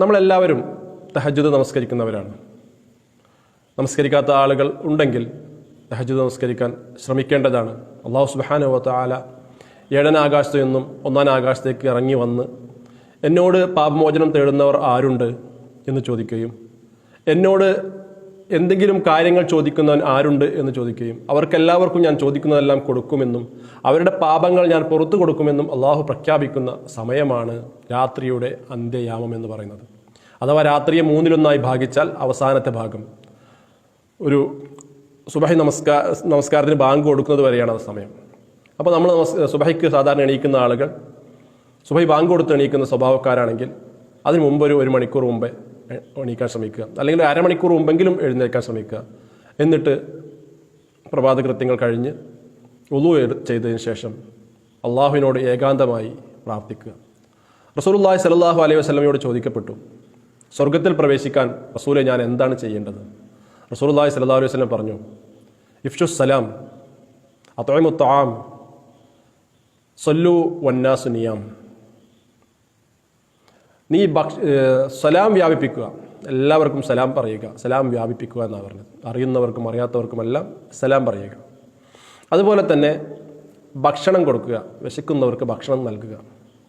നമ്മളെല്ലാവരും തഹജ്ജുദ് നമസ്കരിക്കുന്നവരാണ്. നമസ്കരിക്കാത്ത ആളുകൾ ഉണ്ടെങ്കിൽ തഹജ്ജുദ് നമസ്കരിക്കാൻ ശ്രമിക്കേണ്ടതാണ്. അല്ലാഹു സുബ്ഹാനഹു വ തആല 7ാം ആകാശത്തു നിന്നും 1ാം ആകാശത്തേക്ക് ഇറങ്ങി വന്ന് എന്നോട് പാപമോചനം തേടുന്നവർ ആരുണ്ട് എന്ന് ചോദിക്കുകയും എന്നോട് എന്തെങ്കിലും കാര്യങ്ങൾ ചോദിക്കുന്നവൻ ആരുണ്ട് എന്ന് ചോദിക്കുകയും അവർക്കെല്ലാവർക്കും ഞാൻ ചോദിക്കുന്നതെല്ലാം കൊടുക്കുമെന്നും അവരുടെ പാപങ്ങൾ ഞാൻ പുറത്തു കൊടുക്കുമെന്നും അള്ളാഹു പ്രഖ്യാപിക്കുന്ന സമയമാണ് രാത്രിയുടെ അന്ത്യയാമം എന്ന് പറയുന്നത്. അഥവാ രാത്രിയെ 3/1 ഭാഗിച്ചാൽ അവസാനത്തെ ഭാഗം ഒരു സുബഹി നമസ്കാരത്തിന് ബാങ്ക് കൊടുക്കുന്നത് വരെയാണ് അത് സമയം. അപ്പോൾ നമ്മൾ സുബഹിക്ക് സാധാരണ എണീക്കുന്ന ആളുകൾ സുബഹി ബാങ്ക് കൊടുത്ത് എണീക്കുന്ന സ്വഭാവക്കാരാണെങ്കിൽ അതിന് മുമ്പ് ഒരു 1 മണിക്കൂർ മുമ്പേ എണീക്കാൻ ശ്രമിക്കുക, അല്ലെങ്കിൽ 1/2 മണിക്കൂർ മുമ്പെങ്കിലും എഴുന്നേൽക്കാൻ ശ്രമിക്കുക. എന്നിട്ട് പ്രഭാത കൃത്യങ്ങൾ കഴിഞ്ഞ് വുളൂ ചെയ്തതിന് ശേഷം അള്ളാഹുവിനോട് ഏകാന്തമായി പ്രാർത്ഥിക്കുക. റസൂലുള്ളാഹി സ്വല്ലല്ലാഹു അലൈഹി വസല്ലമയോട് ചോദിക്കപ്പെട്ടു, സ്വർഗത്തിൽ പ്രവേശിക്കാൻ റസൂലെ ഞാൻ എന്താണ് ചെയ്യേണ്ടത്? റസൂലുള്ളാഹി സ്വല്ലല്ലാഹു അലൈഹി വസല്ലം പറഞ്ഞു, ഇഫ്ഷുസ് സലാം അത്ഇമു ത്വആം സല്ലു വന്നാസു നിയാം. നീ സലാം വ്യാപിപ്പിക്കുക, എല്ലാവർക്കും സലാം പറയുക, സലാം വ്യാപിപ്പിക്കുക എന്നാണ് പറഞ്ഞത്. അറിയുന്നവർക്കും അറിയാത്തവർക്കുമെല്ലാം സലാം പറയുക. അതുപോലെ തന്നെ ഭക്ഷണം കൊടുക്കുക, വിശക്കുന്നവർക്ക് ഭക്ഷണം നൽകുക.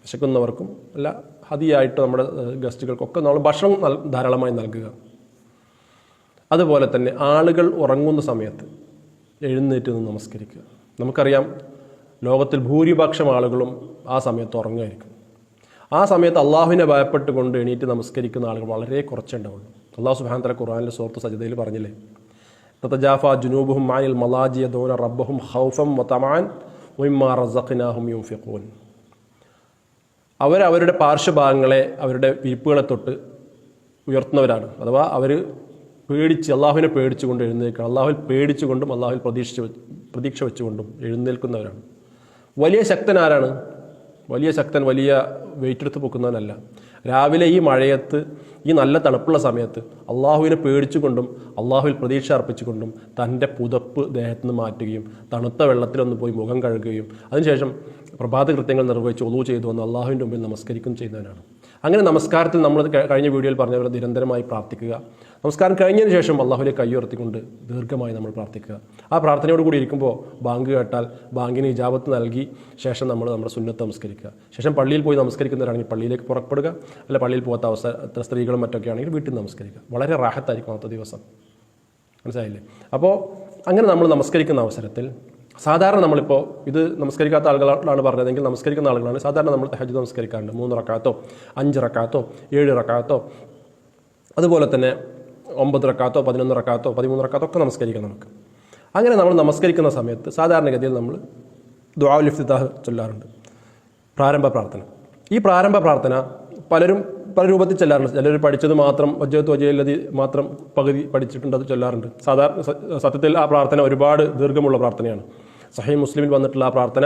വിശക്കുന്നവർക്കും അല്ല ഹദിയായിട്ട് നമ്മുടെ ഗസ്റ്റുകൾക്കൊക്കെ നമ്മൾ ഭക്ഷണം ധാരാളമായി നൽകുക. അതുപോലെ തന്നെ ആളുകൾ ഉറങ്ങുന്ന സമയത്ത് എഴുന്നേറ്റ് നിന്ന് നമസ്കരിക്കുക. നമുക്കറിയാം ലോകത്തിൽ ഭൂരിപക്ഷം ആളുകളും ആ സമയത്ത് ഉറങ്ങുമായിരിക്കും. ആ സമയത്ത് അള്ളാഹുവിനെ ഭയപ്പെട്ടുകൊണ്ട് എണീറ്റ് നമസ്കരിക്കുന്ന ആളുകൾ വളരെ കുറച്ചേ ഉണ്ടാവുള്ളൂ. അള്ളാഹു സുബ്ഹാനഹു വ തആല ഖുർആനിലെ സൂറത്ത് സജ്ദയിൽ പറഞ്ഞില്ലേ, തതജാഫാ ജുനൂബുഹും അനിൽ മലാജി യദൂന റബ്ബഹും ഖൗഫൻ വതമഅൻ വമിമ്മാ റസഖ്നാഹും യുൻഫിഖൂൻ. അവരവരുടെ പാർശ്വഭാഗങ്ങളെ അവരുടെ വിരിപ്പുകളെ തൊട്ട് ഉയർത്തുന്നവരാണ്. അഥവാ അവർ അള്ളാഹുവിനെ പേടിച്ചുകൊണ്ട് എഴുന്നേൽക്കണം, അള്ളാഹുവിൽ പേടിച്ചുകൊണ്ടും അള്ളാഹുവിൽ പ്രതീക്ഷ വെച്ചുകൊണ്ടും എഴുന്നേൽക്കുന്നവരാണ്. വലിയ ശക്തൻ ആരാണ്? വലിയ ശക്തൻ വലിയ വെയിറ്റ് എടുത്ത് പൊക്കുന്നവനല്ല. രാവിലെ ഈ മഴയത്ത് ഈ നല്ല തണുപ്പുള്ള സമയത്ത് അള്ളാഹുവിനെ പേടിച്ചുകൊണ്ടും അള്ളാഹുവിൽ പ്രതീക്ഷ അർപ്പിച്ചുകൊണ്ടും തൻ്റെ പുതപ്പ് ദേഹത്ത് നിന്ന് മാറ്റുകയും തണുത്ത വെള്ളത്തിലൊന്ന് പോയി മുഖം കഴുകുകയും അതിനുശേഷം പ്രഭാത കൃത്യങ്ങൾ നിർവഹിച്ച് ഒളൂ ചെയ്തു വന്ന് അള്ളാഹുവിൻ്റെ മുമ്പിൽ നമസ്കരിക്കുകയും ചെയ്യുന്നവനാണ്. അങ്ങനെ നമസ്കാരത്തിൽ നമ്മൾ കഴിഞ്ഞ വീഡിയോയിൽ പറഞ്ഞ പോലെ നിരന്തരമായി പ്രാർത്ഥിക്കുക. നമസ്കാരം കഴിഞ്ഞതിന് ശേഷം അള്ളാഹുവിനെ കൈയുയർത്തിക്കൊണ്ട് ദീർഘമായി നമ്മൾ പ്രാർത്ഥിക്കുക. ആ പ്രാർത്ഥനയോട് കൂടി ഇരിക്കുമ്പോൾ ബാങ്ക് കേട്ടാൽ ബാങ്കിന് ഇജാബത്ത് നൽകി ശേഷം നമ്മൾ നമ്മുടെ സുന്നത്ത് നമസ്കരിക്കുക. ശേഷം പള്ളിയിൽ പോയി നമസ്കരിക്കുന്നവരാണെങ്കിൽ പള്ളിയിലേക്ക് പുറപ്പെടുക, അല്ല പള്ളിയിൽ പോകാത്ത അവസ്ഥ സ്ത്രീകളും മറ്റൊക്കെ ആണെങ്കിൽ വീട്ടിൽ നമസ്കരിക്കുക. വളരെ റാഹത്തായിരിക്കും അന്നത്തെ ദിവസം. മനസ്സിലായില്ലേ? അപ്പോൾ അങ്ങനെ നമ്മൾ നമസ്കരിക്കുന്ന അവസരത്തിൽ സാധാരണ നമ്മളിപ്പോൾ ഇത് നമസ്കരിക്കാത്ത ആളുകളാണ് പറഞ്ഞതെങ്കിൽ നമസ്കരിക്കുന്ന ആളുകളാണ് സാധാരണ നമ്മൾ തഹജ്ജുദ് നമസ്കരിക്കാറുണ്ട്. 3 റക്അത്തോ 5 റക്അത്തോ 7 റക്അത്തോ അതുപോലെ തന്നെ 9 റക്അത്തോ 11 റക്അത്തോ 13 റക്അത്തോ ഒക്കെ നമസ്കരിക്കാം നമുക്ക്. അങ്ങനെ നമ്മൾ നമസ്കരിക്കുന്ന സമയത്ത് സാധാരണഗതിയിൽ നമ്മൾ ദുആഉൽ ഇഫ്തിതാഹ് ചൊല്ലാറുണ്ട്, പ്രാരംഭ പ്രാർത്ഥന. ഈ പ്രാരംഭ പ്രാർത്ഥന പലരും പല രൂപത്തിൽ ചൊല്ലാറുണ്ട്. ചിലർ പഠിച്ചത് മാത്രം വജ്ജഹത്തു വജ്ഹില്ലദി മാത്രം പകുതി പഠിച്ചിട്ടുണ്ട്, അത് ചൊല്ലാറുണ്ട്. സത്യത്തിൽ ആ പ്രാർത്ഥന ഒരുപാട് ദീർഘമുള്ള പ്രാർത്ഥനയാണ്. സഹീഹ് മുസ്ലിമിൽ വന്നിട്ടുള്ള ആ പ്രാർത്ഥന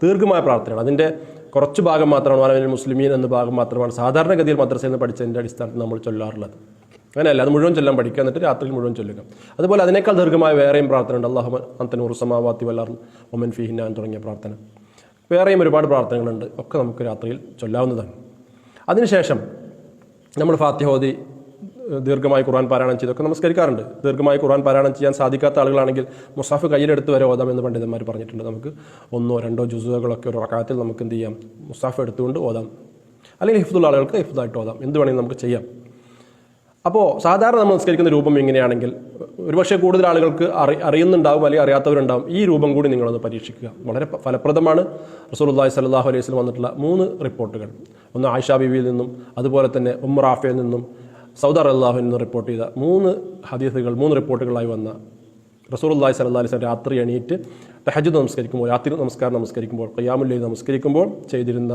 ദീർഘമായ പ്രാർത്ഥനയാണ്. അതിൻ്റെ കുറച്ച് ഭാഗം മാത്രമാണ് വലൽ മുസ്ലിമീൻ എന്ന ഭാഗം മാത്രമാണ് സാധാരണഗതിയിൽ മദ്രസയിൽ നിന്ന് പഠിച്ചതിൻ്റെ അടിസ്ഥാനത്തിൽ നമ്മൾ ചൊല്ലാറുള്ളത്. അങ്ങനെയല്ല, അത് മുഴുവൻ ചൊല്ലാൻ പഠിക്കുക, എന്നിട്ട് രാത്രിയിൽ മുഴുവൻ ചൊല്ലുക. അതുപോലെ അതിനേക്കാൾ ദീർഘമായ വേറെയും പ്രാർത്ഥന ഉണ്ട്. അല്ലാഹുമ്മ അൻത നൂറു സമാവാതി വൽ അർദ് വമൻ ഫീഹിന്ന തുടങ്ങിയ പ്രാർത്ഥന. വേറെയും ഒരുപാട് പ്രാർത്ഥനകളുണ്ട്, ഒക്കെ നമുക്ക് രാത്രിയിൽ ചൊല്ലാവുന്നതാണ്. അതിനുശേഷം നമ്മൾ ഫാത്തിഹ ഓതി ദീർഘമായി ഖുർആൻ പാരായണം ചെയ്തൊക്കെ നമസ്കരിക്കാറുണ്ട്. ദീർഘമായി ഖുർആൻ പാരായണം ചെയ്യാൻ സാധിക്കാത്ത ആളുകളാണെങ്കിൽ മുസാഫ് കയ്യിലെടുത്ത് വരെ ഓതാം എന്ന് പണ്ഡിതന്മാർ പറഞ്ഞിട്ടുണ്ട്. നമുക്ക് 1 or 2 ജുസുകളൊക്കെ ഒരു റക്അത്തിൽ നമുക്ക് എന്ത് ചെയ്യാം, മുസാഫ് എടുത്തുകൊണ്ട് ഓതാം. അല്ലെങ്കിൽ ഹിഫ്ദുള്ള ആളുകൾക്ക് ഹിഫ്ദായിട്ട് ഓതാം. എന്ത് വേണമെങ്കിലും നമുക്ക് ചെയ്യാം. അപ്പോൾ സാധാരണ നമ്മൾ നമസ്കരിക്കുന്ന രൂപം എങ്ങനെയാണെങ്കിൽ ഒരുപക്ഷെ കൂടുതൽ ആളുകൾക്ക് അറിയുന്നുണ്ടാവും, അല്ലെങ്കിൽ അറിയാത്തവരുണ്ടാവും. ഈ രൂപം കൂടി നിങ്ങളൊന്ന് പരീക്ഷിക്കുക, വളരെ ഫലപ്രദമാണ്. റസൂലുള്ളാഹി സ്വല്ലല്ലാഹു അലൈഹി വസല്ലം വന്നിട്ടുള്ള 3 റിപ്പോർട്ടുകൾ, ഒന്ന് ആയിഷ ബീവിയിൽ നിന്നും അതുപോലെ തന്നെ റാഫിയിൽ നിന്നും സൗദ റളിയല്ലാഹു നിന്നും റിപ്പോർട്ട് ചെയ്ത 3 ഹദീസുകൾ 3 റിപ്പോർട്ടുകളായി വന്ന റസൂലുള്ളാഹി സ്വല്ലല്ലാഹു അലൈഹി വസല്ലം രാത്രി എണീറ്റ് തഹജ്ജുദ് നമസ്കരിക്കുമ്പോൾ, രാത്രി നമസ്കരിക്കുമ്പോൾ, ഖിയാമുൽ ലൈൽ നമസ്കരിക്കുമ്പോൾ ചെയ്തിരുന്ന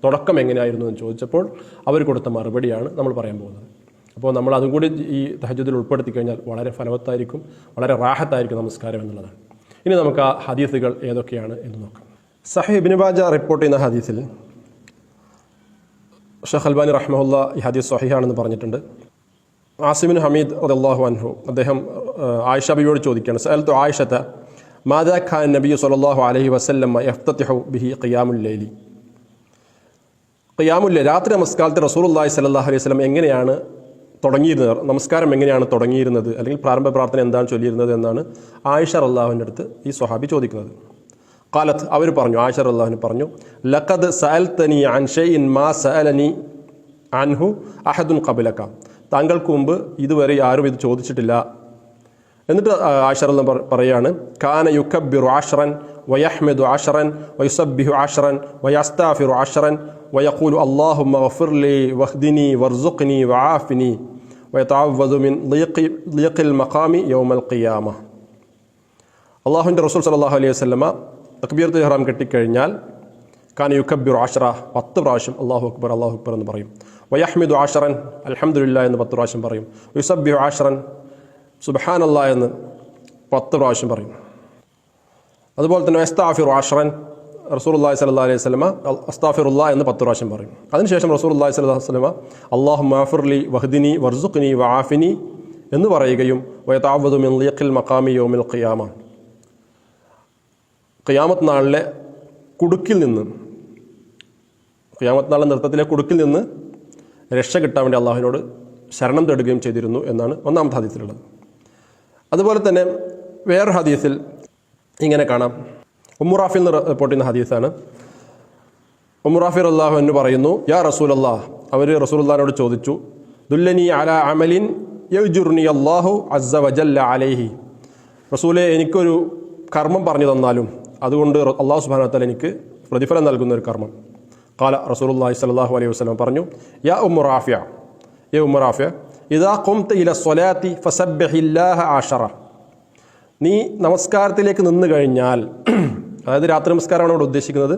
തുടക്കം എങ്ങനെയായിരുന്നു എന്ന് ചോദിച്ചപ്പോൾ അവർ കൊടുത്ത മറുപടിയാണ് നമ്മൾ പറയാൻ പോകുന്നത്. അപ്പോൾ നമ്മൾ അതും കൂടി ഈ തഹജ്ജുദിൽ ഉൾപ്പെടുത്തി കഴിഞ്ഞാൽ വളരെ ഫലവത്തായിരിക്കും, വളരെ റാഹത്തായിരിക്കും നമസ്കാരം എന്നുള്ളതാണ്. ഇനി നമുക്ക് ആ ഹദീസുകൾ ഏതൊക്കെയാണ് എന്ന് നോക്കാം. സഹീഹ് ഇബ്നു മാജ റിപ്പോർട്ട് ചെയ്യുന്ന ഹദീസിൽ ഷെയ്ഖ് അൽബാനി റഹ്മഹുല്ലാ ഈ ഹദീസ് സ്വഹീഹാണെന്ന് പറഞ്ഞിട്ടുണ്ട്. ആസിമിൻ ഹമീദ് റളിയല്ലാഹു അൻഹു അദ്ദേഹം ആയിഷ ബിവിയോട് ചോദിക്കുകയാണ്, സഅൽതു ആയിഷത മാദാ ഖാന നബി സ്വല്ലല്ലാഹു അലൈഹി വസല്ലം യഫ്തതിഹു ബിഹി ഖിയാമുൽ ലൈലി. ഖിയാമുൽ രാത്രി നമസ്കാരത്തിൽ റസൂലുള്ളാഹി സ്വല്ലല്ലാഹു അലൈഹി വസല്ലം എങ്ങനെയാണ് തുടങ്ങിയിരുന്നത്, നമസ്കാരം എങ്ങനെയാണ് തുടങ്ങിയിരുന്നത്, അല്ലെങ്കിൽ പ്രാരംഭ പ്രാർത്ഥന എന്താണ് ചൊല്ലിയിരുന്നത് എന്നാണ് ആയിഷ റളിയല്ലാഹുവിൻ്റെ അടുത്ത് ഈ സ്വഹാബി ചോദിക്കുന്നത്. ഖാലത്ത്, അവർ പറഞ്ഞു, ആയിഷ റളിയല്ലാഹു പറഞ്ഞു, ലഖദ് സഅൽതനി അൻ ഷൈഇൻ മാ സഅലനി അൻഹു അഹദുൻ ഖബലക, താങ്കൾക്ക് മുമ്പ് ഇതുവരെ ആരും ഇത് ചോദിച്ചിട്ടില്ല. എന്നിട്ട് ആയിഷ റളിയല്ലാഹു പറയാണ്, കാന യുകബ്ബിറു അശ്റൻ വയഹ്മദു അശ്റൻ വയുസബ്ബിഹു അശ്റൻ വയസ്തഗ്ഫിറു അശ്റൻ വയഖൂലു അല്ലാഹുമ്മ ഗഫിർ ലി വഹ്ദിനി വർസുഖ്നി വആഫിനി വയതഅവ്വദു മിൻ ളിയഖിൽ മഖാമി യൗമൽ ഖിയാമ. അല്ലാഹുവിൻ്റെ റസൂൽ സല്ലല്ലാഹു അലൈഹി വസല്ലമ തക്ബീറത്തുൽ ഇഹ്റാം കെട്ടിക്കഴിഞ്ഞാൽ കാന യുകബ്ബിറു അശ്റ, 10 പ്രാവശ്യം അല്ലാഹു അക്ബർ അല്ലാഹു അക്ബർ എന്ന് പറയും. വയഹ്മിദു അശ്റൻ, അൽഹംദുലില്ലാഹ് എന്ന് 10 പ്രാവശ്യം പറയും. വയുസബ്ബിഹു അശ്റൻ, സുബ്ഹാനല്ലാഹ് എന്ന് 10 പ്രാവശ്യം പറയും. അതുപോലെ തന്നെ അസ്തഗ്ഫിറു അശ്റൻ, റസൂലുള്ളാഹി സ്വല്ലല്ലാഹു അലൈഹി വസല്ലമ അസ്തഗ്ഫിറുല്ലാഹ് എന്ന് 10 പ്രാവശ്യം പറയും. അതിനുശേഷം റസൂലുള്ളാഹി സ്വല്ലല്ലാഹു അലൈഹി വസല്ലമ അല്ലാഹുമ്മ ഗഫിർ ലി വഹ്ദിനി വർസുഖ്നി വആഫിനി എന്ന് പറയുകയും വയതഅവ്വദു മിൻ ളിയഖിൽ മഖാമി യൗമിൽ ഖിയാമ, ഖിയാമത്ത് നാളിലെ കുടുക്കിൽ നിന്ന്, ഖിയാമത്ത് നാളിലെ നൃത്തത്തിലെ കുടുക്കിൽ നിന്ന് രക്ഷ കിട്ടാൻ വേണ്ടി അള്ളാഹുവിനോട് ശരണം തേടുകയും ചെയ്തിരുന്നു എന്നാണ് ഒന്നാമത്തെ ഹദീസിലുള്ളത്. അതുപോലെ തന്നെ വേറൊരു ഹദീസിൽ ഇങ്ങനെ കാണാം. ഉമ്മുറാഫിൽ നിന്ന് റിപ്പോർട്ട് ചെയ്യുന്ന ഹദീസാണ്. ഉമ്മുറാഫി റളിയല്ലാഹു അൻഹു പറയുന്നു, യാ റസൂലല്ലാഹ്, അവർ റസൂലുള്ളാഹിനോട് ചോദിച്ചു, ദുല്ലനി അലാ അമലിൻ യജ്റുനി അല്ലാഹു അസ്സ വജല്ല അലൈഹി, റസൂലെ എനിക്കൊരു കർമ്മം പറഞ്ഞു തന്നാലും അതുകൊണ്ട് അല്ലാഹു സുബ്ഹാനഹു വ തആല എനിക്ക് പ്രതിഫലം നൽകുന്ന ഒരു കർമ്മം. ഖാല റസൂലുള്ളാഹി സ്വല്ലല്ലാഹു അലൈഹി വസല്ലം പറഞ്ഞു, യാ ഉമ്മു റാഫിഅ, യാ ഉമ്മു റാഫിഅ, ഇദാ ഖുംത ഇല സ്വലാത്തി ഫസബ്ബിഹില്ലാഹ അശറ, നീ നമസ്കാരത്തിലേക്ക് നിന്ന് കഴിഞ്ഞാൽ, അതായത് രാത്രി നമസ്കാരമാണ് ഇവിടെ ഉദ്ദേശിക്കുന്നത്,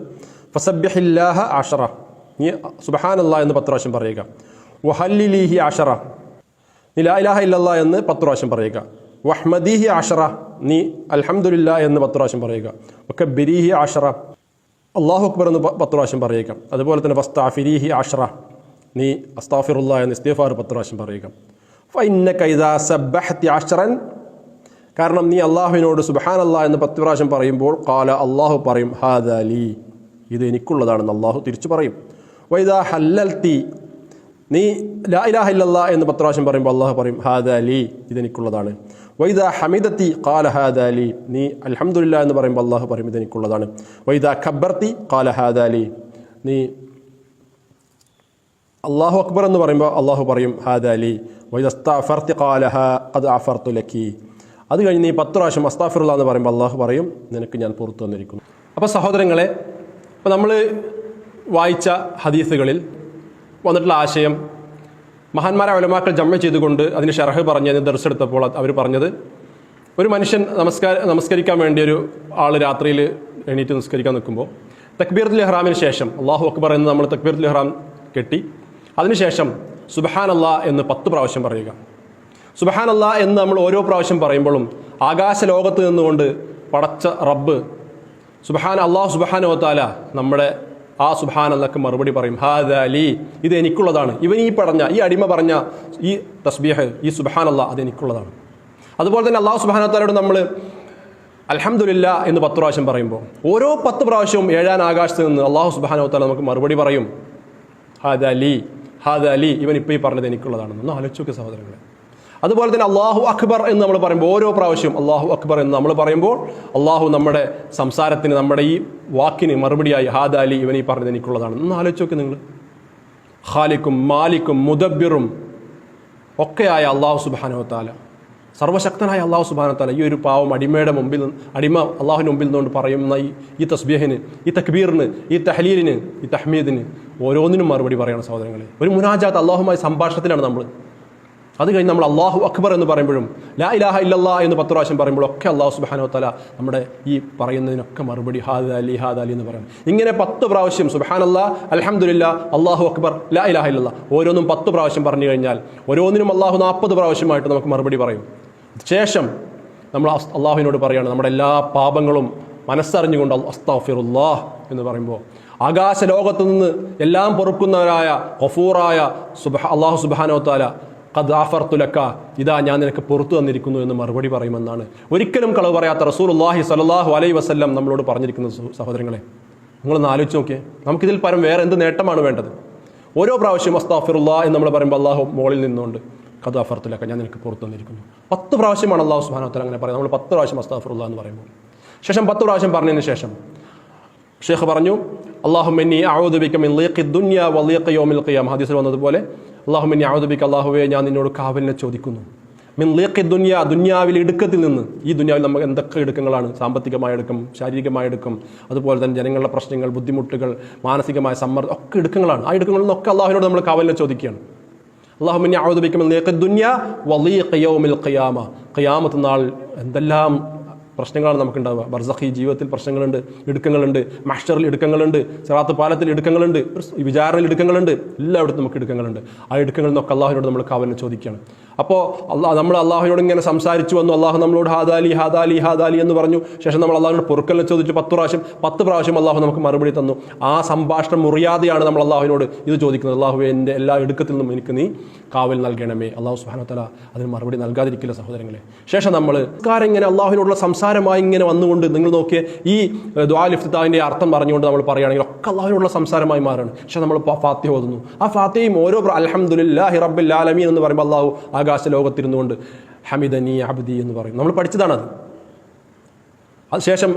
ഫസബ്ബിഹില്ലാഹ അശറ, നീ സുബ്ഹാനല്ലാഹ് എന്ന് 10 പ്രാവശ്യം പറയുക. വഹല്ലിലിഹി അശറ, നീ ലാ ഇലാഹ ഇല്ലല്ലാഹ് എന്ന് 10 പ്രാവശ്യം പറയുക. വഹ്മദിഹി അശറ, നീ അൽഹംദുലില്ലാഹ് എന്ന് 10 പ്രാവശ്യം പറയുക. വകബ്ബിരിഹി അശറ, അല്ലാഹു അക്ബർ എന്ന് 10 പ്രാവശ്യം പറയുക. അതുപോലെ തന്നെ വസ്തഗ്ഫിരിഹി അശറ, നീ അസ്തഗ്ഫിറുല്ലാഹ് എന്ന് ഇസ്തിഗ്ഫാർ 10 പ്രാവശ്യം പറയുക. ഫഇന്നക ഇദാ സബ്ബഹതി അശ്റൻ, കാരണം നീ അള്ളാഹുവിനോട് സുബ്ഹാനല്ലാഹ് എന്ന് 10 പ്രാവശ്യം പറയുമ്പോൾ ഖാല, അള്ളാഹു പറയും, ഹാദാ ലീ, ഇത് എനിക്കുള്ളതാണെന്ന് അള്ളാഹു തിരിച്ചു പറയും. വൈദാ ഹല്ലൽതി, നീ ലാ ഇലാഹ ഇല്ലല്ലാഹ് എന്ന് 10 പ്രാവശ്യം പറയുമ്പോൾ അള്ളാഹു പറയും, ഹാദാ ലീ, ഇതെനിക്കുള്ളതാണ്. വൈദാ ഹമിദത്തി ഖാല ഹാദാ ലീ, നീ അൽഹംദുലില്ലാഹ് എന്ന് പറയുമ്പോൾ അള്ളാഹു പറയും, ഇതെനിക്കുള്ളതാണ്. വൈദാ കബ്ബർതി ഖാല ഹാദാ ലീ, നീ അള്ളാഹു അക്ബർ എന്ന് പറയുമ്പോൾ അള്ളാഹു പറയും, ഹാദാ ലീ. വൈദാ ഇസ്തഗ്ഫർതി ഖാല ഖദ് ഗഫർതു ലക്കി, അത് കഴിഞ്ഞ് നീ 10 പ്രാവശ്യം അസ്തഗ്ഫിറുല്ലാഹ് എന്ന് പറയുമ്പോൾ അള്ളാഹു പറയും, നിനക്ക് ഞാൻ പുറത്തു വന്നിരിക്കുന്നു. അപ്പോൾ സഹോദരങ്ങളെ, അപ്പോൾ നമ്മൾ വായിച്ച ഹദീസുകളിൽ വന്നിട്ടുള്ള ആശയം മഹാന്മാരായ ഉലമാക്കൾ ജമ്മ ചെയ്തുകൊണ്ട് അതിന് ഷറഹ് പറഞ്ഞ് അതിന് ദർസെടുത്തപ്പോൾ അവർ പറഞ്ഞത്, ഒരു മനുഷ്യൻ നമസ്കരിക്കാൻ വേണ്ടി ഒരു ആൾ രാത്രിയിൽ എണീറ്റ് നിസ്കരിക്കാൻ നിൽക്കുമ്പോൾ തക്ബീറത്തുൽ ഇഹ്റാമിന് ശേഷം അല്ലാഹു അക്ബർ എന്ന് നമ്മൾ തക്ബീറത്തുൽ ഇഹ്റാം കെട്ടി അതിനുശേഷം സുബ്ഹാനല്ലാഹ് എന്ന് 10 പ്രാവശ്യം പറയുക. സുബ്ഹാനല്ലാഹ് എന്ന് നമ്മൾ ഓരോ പ്രാവശ്യം പറയുമ്പോഴും ആകാശ ലോകത്ത് നിന്നുകൊണ്ട് പടച്ച റബ്ബ് അല്ലാഹു സുബ്ഹാനഹു വ തആല നമ്മുടെ ആ സുബ്ഹാനല്ലാഹ്ക്ക് മറുപടി പറയും, ഹാദാ ലീ, ഇത് എനിക്കുള്ളതാണ്. ഇവൻ ഈ പറഞ്ഞ, ഈ അടിമ പറഞ്ഞ ഈ തസ്ബീഹ്, ഈ സുബ്ഹാനല്ലാഹ്, അത് എനിക്കുള്ളതാണ്. അതുപോലെ തന്നെ അല്ലാഹു സുബ്ഹാനഹു വ തആലയോട് നമ്മൾ അൽഹംദുലില്ലാഹ് എന്ന് 10 പ്രാവശ്യം പറയുമ്പോൾ ഓരോ 10 പ്രാവശ്യവും 7 ആകാശത്ത് നിന്ന് അല്ലാഹു സുബ്ഹാനഹു വ തആല നമുക്ക് മറുപടി പറയും, ഹാദാ ലീ, ഹാദാ ലീ, ഇവൻ ഇപ്പോൾ ഈ പറഞ്ഞത് എനിക്കുള്ളതാണെന്ന്. ഒന്ന് ആലോചിച്ച് നോക്കുക സഹോദരങ്ങളെ. അതുപോലെ തന്നെ അല്ലാഹു അക്ബർ എന്ന് നമ്മൾ പറയുമ്പോൾ ഓരോ പ്രാവശ്യവും അല്ലാഹു അക്ബർ എന്ന് നമ്മൾ പറയുമ്പോൾ അല്ലാഹു നമ്മുടെ സംസാരത്തിന്, നമ്മുടെ ഈ വാക്കിന് മറുപടിയായി ഹാദാ ലീ, ഇവൻ ഈ പറഞ്ഞത് എനിക്കുള്ളതാണ്. ഒന്ന് ആലോചിച്ച് നോക്കുക നിങ്ങൾ. ഖാലിക്കും മാലിക്കും മുദബ്ബിറും ഒക്കെയായ അല്ലാഹു സുബ്ഹാനഹു വ തആല, സർവശക്തനായ അല്ലാഹു സുബ്ഹാനഹു വ തആല ഈ ഒരു പാവം അടിമയുടെ മുമ്പിൽ, അടിമ അല്ലാഹുവിൻ്റെ മുമ്പിൽ നിന്നുകൊണ്ട് പറയുന്ന ഈ തസ്ബീഹിന്, ഈ തക്ബീറിന്, ഈ തഹ്ലീലിന്, ഈ തഹ്മീദിന് ഓരോന്നിനും മറുപടി പറയണം സഹോദരങ്ങളെ. ഒരു മുനാജാത്ത്, അല്ലാഹുമായി സംഭാഷണത്തിലാണ് നമ്മൾ. അത് കഴിഞ്ഞ് നമ്മൾ അല്ലാഹു അക്ബർ എന്ന് പറയുമ്പോഴും ലാ ഇലാഹ ഇല്ലല്ലാഹ് എന്ന് 10 പ്രാവശ്യം പറയുമ്പോഴൊക്കെ അല്ലാഹു സുബ്ഹാനഹു വ തആല നമ്മുടെ ഈ പറയുന്നതിനൊക്കെ മറുപടി ഹാദാ ലീ, ഹാദാ ലീ എന്ന് പറയണം. ഇങ്ങനെ 10 പ്രാവശ്യം സുബ്ഹാനല്ലാഹ്, അൽഹംദുലില്ലാഹ്, അല്ലാഹു അക്ബർ, ലാ ഇലാഹ ഇല്ലല്ലാഹ് ഓരോന്നും 10 പ്രാവശ്യം പറഞ്ഞു കഴിഞ്ഞാൽ ഓരോന്നിനും അല്ലാഹു 40 പ്രാവശ്യമായിട്ട് നമുക്ക് മറുപടി പറയും. ശേഷം നമ്മൾ അല്ലാഹുവിനോട് പറയുകയാണ് നമ്മുടെ എല്ലാ പാപങ്ങളും മനസ്സറിഞ്ഞുകൊണ്ട് അസ്തഗ്ഫിറുല്ലാഹ് എന്ന് പറയുമ്പോൾ ആകാശ ലോകത്തു നിന്ന് എല്ലാം പൊറുക്കുന്നവരായ ഗഫൂറായ അല്ലാഹു സുബ്ഹാനഹു വ തആല ഖദ് ഗഫർതു ലക, ഇതാ ഞാൻ നിനക്ക് പുറത്തു തന്നിരിക്കുന്നു എന്ന് മറുപടി പറയുമെന്നാണ് ഒരിക്കലും കളവ് പറയാത്ത റസൂലുള്ളാഹി സ്വല്ലല്ലാഹു അലൈഹി വസല്ലം നമ്മളോട് പറഞ്ഞിരിക്കുന്നത്. സഹോദരങ്ങളെ, നിങ്ങളൊന്ന് ആലോചിച്ച് നോക്കിയേ, നമുക്കിതിൽ പരം വേറെ എന്ത് നേട്ടമാണ് വേണ്ടത്? ഓരോ പ്രാവശ്യം അസ്തഗ്ഫിറുല്ലാഹ് എന്ന് നമ്മൾ പറയുമ്പോൾ അള്ളാഹു മുകളിൽ നിന്നുകൊണ്ട് ഖദ് ഗഫർതു ലക, ഞാൻ നിനക്ക് പുറത്തു തന്നിരിക്കുന്നു. 10 പ്രാവശ്യമാണ് അള്ളാഹു സുബ്ഹാനഹു വ തആല അങ്ങനെ പറയുന്നത്. നമ്മൾ 10 പ്രാവശ്യം അസ്തഗ്ഫിറുല്ലാഹ് എന്ന് പറയുമ്പോൾ ശേഷം 10 പ്രാവശ്യം പറഞ്ഞതിന് ശേഷം ഷെയ്ഖ് പറഞ്ഞു, അല്ലാഹുമ്മ ഇന്നി അഊദു ബിക മിൻ ലീഖി ദുനിയ വ ലീഖി യൗമിൽ ഖിയാമ. ഹദീസിൽ വന്നതുപോലെ അല്ലാഹുമ്മ ഇന്നി അഊദു ബിക, അല്ലാഹുവേ ഞാൻ നിന്നോട് കാവലിനെ ചോദിക്കുന്നു, മിൻ ലീഖി ദുനിയ, ദുനിയാവിലെ ഇടുക്കത്തിൽ നിന്ന്. ഈ ദുനിയാവിൽ നമുക്ക് എന്തൊക്കെ ഇടുക്കങ്ങളാണ്, സാമ്പത്തികമായ ഇടുക്കം, ശാരീരികമായ ഇടുക്കം, അതുപോലെ തന്നെ ജനങ്ങളുടെ പ്രശ്നങ്ങൾ, ബുദ്ധിമുട്ടുകൾ, മാനസികമായ സമ്മർദ്ദം ഒക്കെ ഇടുക്കങ്ങളാണ്. ആ ഇടുക്കങ്ങളിൽ നിന്നൊക്കെ അല്ലാഹുവിനോട് നമ്മൾ കാവലിനെ ചോദിക്കുകയാണ്. അല്ലാഹുമ്മ ഇന്നി അഊദു ബിക മിൻ ലീഖി ദുനിയ വ ലീഖി യൗമിൽ ഖിയാമ. ഖിയാമത്ത് നാൾ എന്തെല്ലാം പ്രശ്നങ്ങളാണ് നമുക്കുണ്ടാവുക. ബർസഖി ജീവിതത്തിൽ പ്രശ്നങ്ങളുണ്ട്, ഇടുക്കങ്ങളുണ്ട്, മഹ്ശറിൽ ഇടുക്കങ്ങളുണ്ട്, സിറാത്ത് പാലത്തിൽ ഇടുക്കങ്ങളുണ്ട്, വിചാരണയിൽ ഇടുക്കങ്ങളുണ്ട്, എല്ലായിടത്തും നമുക്ക് ഇടുക്കങ്ങളുണ്ട്. ആ ഇടുക്കങ്ങളിൽ നിന്നൊക്കെ അള്ളാഹുവിനോട് നമ്മൾ കാവലിനെ ചോദിക്കുകയാണ്. അപ്പോൾ നമ്മൾ അള്ളാഹുവിനോട് ഇങ്ങനെ സംസാരിച്ചു വന്നു. അള്ളാഹു നമ്മളോട് ഹാദാലി ഹാദാലി ഹാദാലി എന്ന് പറഞ്ഞു. ശേഷം നമ്മൾ അള്ളാഹുവിനോട് പൊറുക്കലിനെ ചോദിച്ചു 10 പ്രാവശ്യം അള്ളാഹു നമുക്ക് മറുപടി തന്നു. ആ സംഭാഷണം മുറിയാതെയാണ് നമ്മൾ അള്ളാഹുവിനോട് ഇത് ചോദിക്കുന്നത്. അള്ളാഹുവേ, എൻ്റെ എല്ലാ ഇടുക്കത്തിൽ നിന്നും എനിക്ക് നീ കാവൽ നൽകണമേ. അള്ളാഹു സുബ്ഹാനഹു വ തആല അതിന് മറുപടി നൽകാതിരിക്കില്ല സഹോദരങ്ങളെ. ശേഷം നമ്മൾ ഇങ്ങനെ അള്ളാഹുവിനോടുള്ള സംസാരമായി ഇങ്ങനെ വന്നുകൊണ്ട്, നിങ്ങൾ നോക്കിയ ഈ ദുആ ഇഫ്തിതാഹിന്റെ അർത്ഥം പറഞ്ഞുകൊണ്ട് നമ്മൾ പറയുകയാണെങ്കിൽ ഒക്കെ അള്ളാഹുവിനോടുള്ള സംസാരമായി മാറാണ്. പക്ഷെ നമ്മൾ ഫാത്തിഹ ഓതുന്നു. ആ ഫാത്തിഹയും ഓരോ അൽഹംദുലില്ലാഹി റബ്ബിൽ ആലമീൻ എന്ന് പറയുമ്പോൾ അള്ളാഹു ആകാശ ലോകത്തിരുന്നുകൊണ്ട് ഹമിദനി അബ്ദി എന്ന് പറയും. നമ്മൾ പഠിച്ചതാണത്. അതിനുശേഷം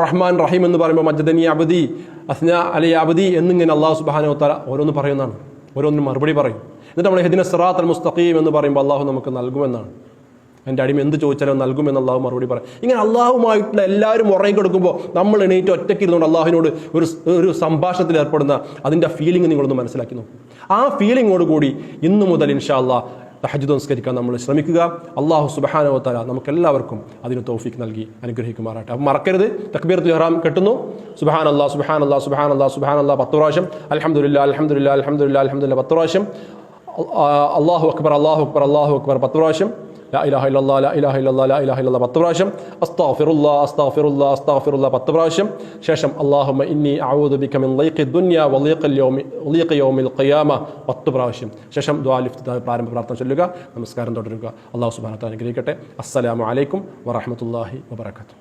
റഹ്മാൻ റഹീം എന്ന് പറയുമ്പോൾ മജ്ദനി അബ്ദി അസ്ന അലി അബ്ദി എന്നിങ്ങനെ അള്ളാഹു സുബ്ഹാനഹു വ തആല ഓരോന്ന് പറയുന്നതാണ്. ഓരോന്നിനും മറുപടി പറയും. എന്നിട്ട് നമ്മൾ ഇഹ്ദിന സിറാത്തൽ മുസ്തഖീം എന്ന് പറയുമ്പോൾ അള്ളാഹു നമുക്ക് നൽകുമെന്നാണ്. എൻ്റെ അടിമ എന്ത് ചോദിച്ചാലും നൽകുമെന്ന് അള്ളാഹു മറുപടി പറയും. ഇങ്ങനെ അള്ളാഹുമായിട്ടുള്ള എല്ലാവരും ഉറങ്ങി കൊടുക്കുമ്പോൾ നമ്മൾ എണീറ്റ് ഒറ്റയ്ക്ക് ഇരുന്നുകൊണ്ട് അള്ളാഹുവിനോട് ഒരു സംഭാഷണത്തിൽ ഏർപ്പെടുന്ന അതിൻ്റെ ഫീലിംഗ് നിങ്ങളൊന്ന് മനസ്സിലാക്കി നോക്കും. ആ ഫീലിങ്ങോട് കൂടി ഇന്നു മുതൽ ഇൻഷാ അല്ലാഹ് തഹജ്ജുദ് നിസ്കരിക്കാൻ നമ്മൾ ശ്രമിക്കുക. അള്ളാഹു സുബ്ഹാനഹു വ തആല നമുക്കെല്ലാവർക്കും അതിന് തൗഫീഖ് നൽകി അനുഗ്രഹിക്കുമാറാട്ടെ. അപ്പം മറക്കരുത്, തക്ബീറത്തുൽ ഇഹ്റാം കെട്ടുന്നു. സുബ്ഹാനല്ലാഹ് സുബ്ഹാനല്ലാഹ് സുബ്ഹാനല്ലാഹ് സുബ്ഹാനല്ലാഹ് 10 പ്രാവശ്യം, അൽഹംദുലില്ലാഹ് അൽഹംദുലില്ലാഹ് അൽഹംദുലില്ലാഹ് അൽഹംദുലില്ലാഹ് 10 പ്രാവശ്യം, അല്ലാഹു അക്ബർ അല്ലാഹു അക്ബർ അല്ലാഹു അക്ബർ 10 പ്രാവശ്യം, ലാ ഇലാഹ ഇല്ലല്ലാഹ് ലാ ഇലാഹ ഇല്ലല്ലാഹ് ലാ ഇലാഹ ഇല്ലല്ലാഹ് 10 പ്രാവശ്യം, അസ്തഗ്ഫിറുല്ലാഹ് അസ്തഗ്ഫിറുല്ലാഹ് അസ്തഗ്ഫിറുല്ലാഹ് 10 പ്രാവശ്യം. ശേഷം അല്ലാഹുമ്മ ഇന്നി അഊദു ബിക മിൻ ലീഖി ദുനിയ വ ലീഖി യൗമിൽ ഖിയാമ 10 പ്രാവശ്യം. ശേഷം ദുആ ഇഫ്തിതാഹ് പ്രാരംഭ പ്രാർത്ഥന ചൊല്ലുക, നമസ്കാരം തുടരുക. അല്ലാഹു സുബ്ഹാനഹു വ തആല അനുഗ്രഹിക്കട്ടെ. അസ്സലാമു അലൈക്കും വറഹ്മത്തുള്ളാഹി വബറകാതുഹു.